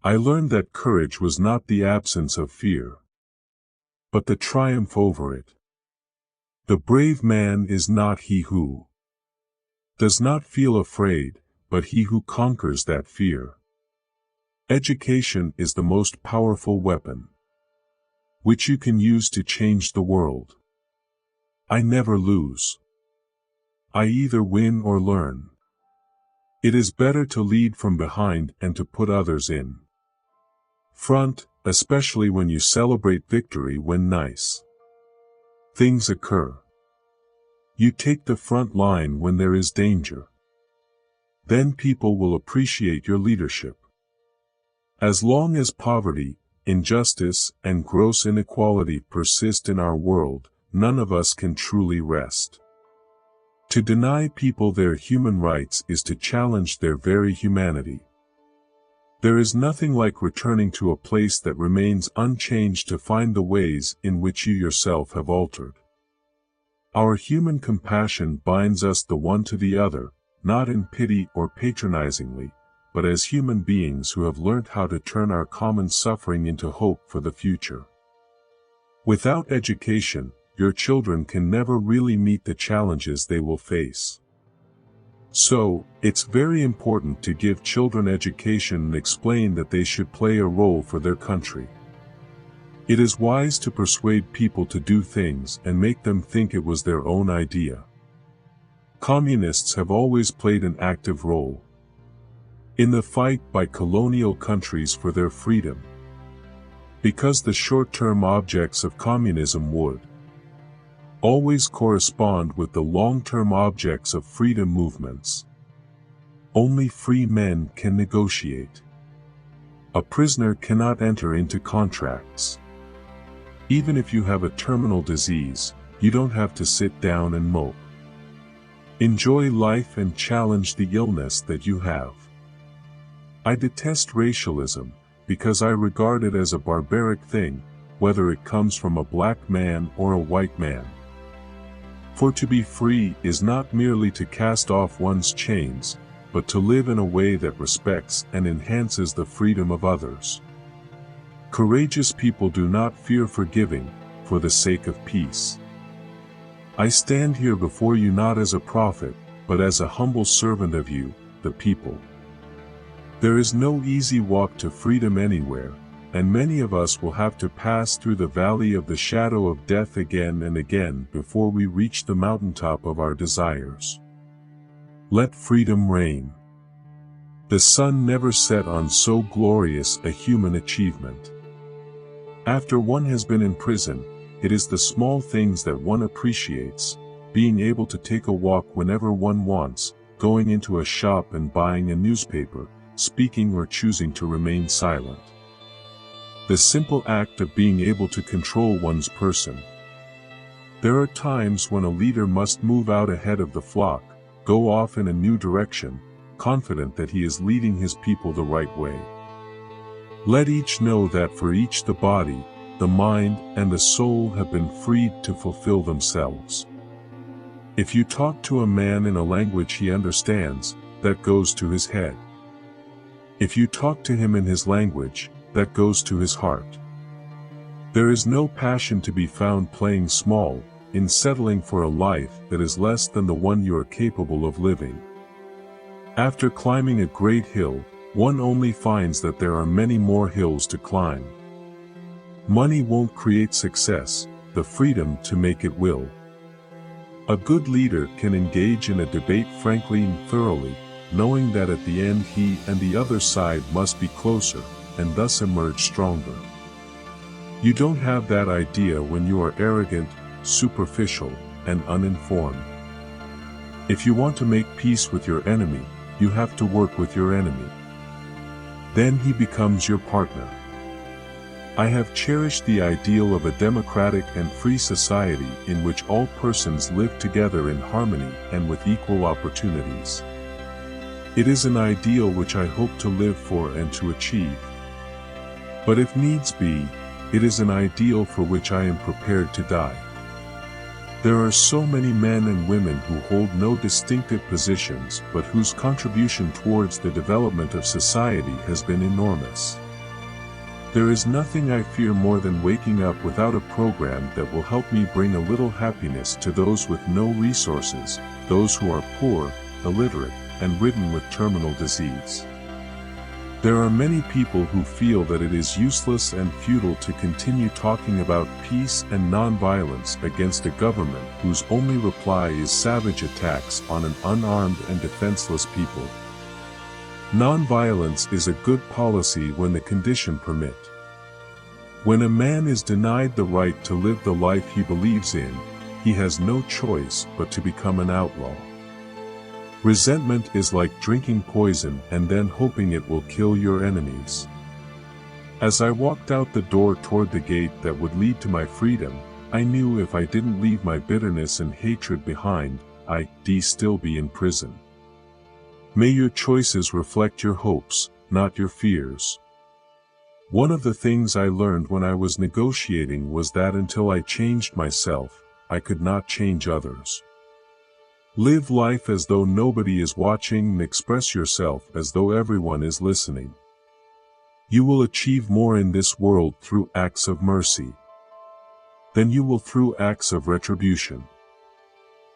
I learned that courage was not the absence of fear, but the triumph over it. The brave man is not he who does not feel afraid, but he who conquers that fear. Education is the most powerful weapon, which you can use to change the world. I never lose. I either win or learn. It is better to lead from behind and to put others in front, especially when you celebrate victory when nice things occur. You take the front line when there is danger. Then people will appreciate your leadership. As long as poverty, injustice, and gross inequality persist in our world, none of us can truly rest. To deny people their human rights is to challenge their very humanity. There is nothing like returning to a place that remains unchanged to find the ways in which you yourself have altered. Our human compassion binds us the one to the other, not in pity or patronizingly, but as human beings who have learnt how to turn our common suffering into hope for the future. Without education, your children can never really meet the challenges they will face. So, it's very important to give children education and explain that they should play a role for their country. It is wise to persuade people to do things and make them think it was their own idea. Communists have always played an active role in the fight by colonial countries for their freedom, because the short-term objects of communism would always correspond with the long-term objects of freedom movements. Only free men can negotiate. A prisoner cannot enter into contracts. Even if you have a terminal disease, you don't have to sit down and mope. Enjoy life and challenge the illness that you have. I detest racialism, because I regard it as a barbaric thing, whether it comes from a black man or a white man. For to be free is not merely to cast off one's chains, but to live in a way that respects and enhances the freedom of others. Courageous people do not fear forgiving, for the sake of peace. I stand here before you not as a prophet, but as a humble servant of you, the people. There is no easy walk to freedom anywhere, and many of us will have to pass through the valley of the shadow of death again and again before we reach the mountaintop of our desires. Let freedom reign. The sun never set on so glorious a human achievement. After one has been in prison, it is the small things that one appreciates, being able to take a walk whenever one wants, going into a shop and buying a newspaper, speaking or choosing to remain silent. The simple act of being able to control one's person. There are times when a leader must move out ahead of the flock, go off in a new direction, confident that he is leading his people the right way. Let each know that for each the body, the mind, and the soul have been freed to fulfill themselves. If you talk to a man in a language he understands, that goes to his head. If you talk to him in his language, that goes to his heart. There is no passion to be found playing small, in settling for a life that is less than the one you are capable of living. After climbing a great hill, one only finds that there are many more hills to climb. Money won't create success, the freedom to make it will. A good leader can engage in a debate frankly and thoroughly, knowing that at the end he and the other side must be closer, and thus emerge stronger. You don't have that idea when you are arrogant, superficial, and uninformed. If you want to make peace with your enemy, you have to work with your enemy. Then he becomes your partner. I have cherished the ideal of a democratic and free society in which all persons live together in harmony and with equal opportunities. It is an ideal which I hope to live for and to achieve. But if needs be, it is an ideal for which I am prepared to die. There are so many men and women who hold no distinctive positions but whose contribution towards the development of society has been enormous. There is nothing I fear more than waking up without a program that will help me bring a little happiness to those with no resources, those who are poor, illiterate, and ridden with terminal disease. There are many people who feel that it is useless and futile to continue talking about peace and nonviolence against a government whose only reply is savage attacks on an unarmed and defenseless people. Nonviolence is a good policy when the conditions permit. When a man is denied the right to live the life he believes in, he has no choice but to become an outlaw. Resentment is like drinking poison and then hoping it will kill your enemies. As I walked out the door toward the gate that would lead to my freedom, I knew if I didn't leave my bitterness and hatred behind, I'd still be in prison. May your choices reflect your hopes, not your fears. One of the things I learned when I was negotiating was that until I changed myself, I could not change others. Live life as though nobody is watching and express yourself as though everyone is listening. You will achieve more in this world through acts of mercy than you will through acts of retribution.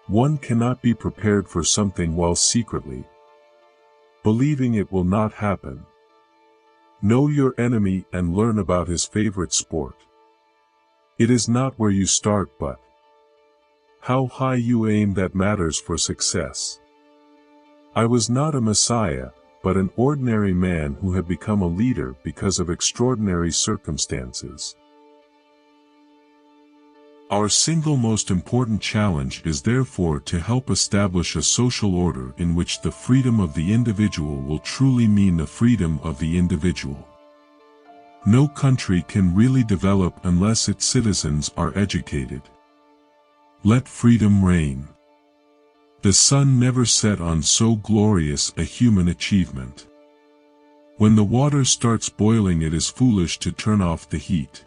One cannot be prepared for something while secretly believing it will not happen. Know your enemy and learn about his favorite sport. It is not where you start but how high you aim that matters for success. I was not a messiah, but an ordinary man who had become a leader because of extraordinary circumstances. Our single most important challenge is therefore to help establish a social order in which the freedom of the individual will truly mean the freedom of the individual. No country can really develop unless its citizens are educated. Let freedom reign. The sun never set on so glorious a human achievement. When the water starts boiling, it is foolish to turn off the heat.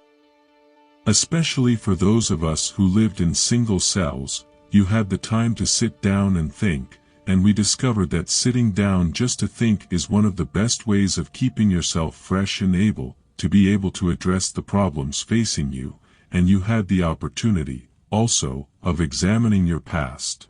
Especially for those of us who lived in single cells, you had the time to sit down and think, and we discovered that sitting down just to think is one of the best ways of keeping yourself fresh and able to address the problems facing you, and you had the opportunity, also, of examining your past.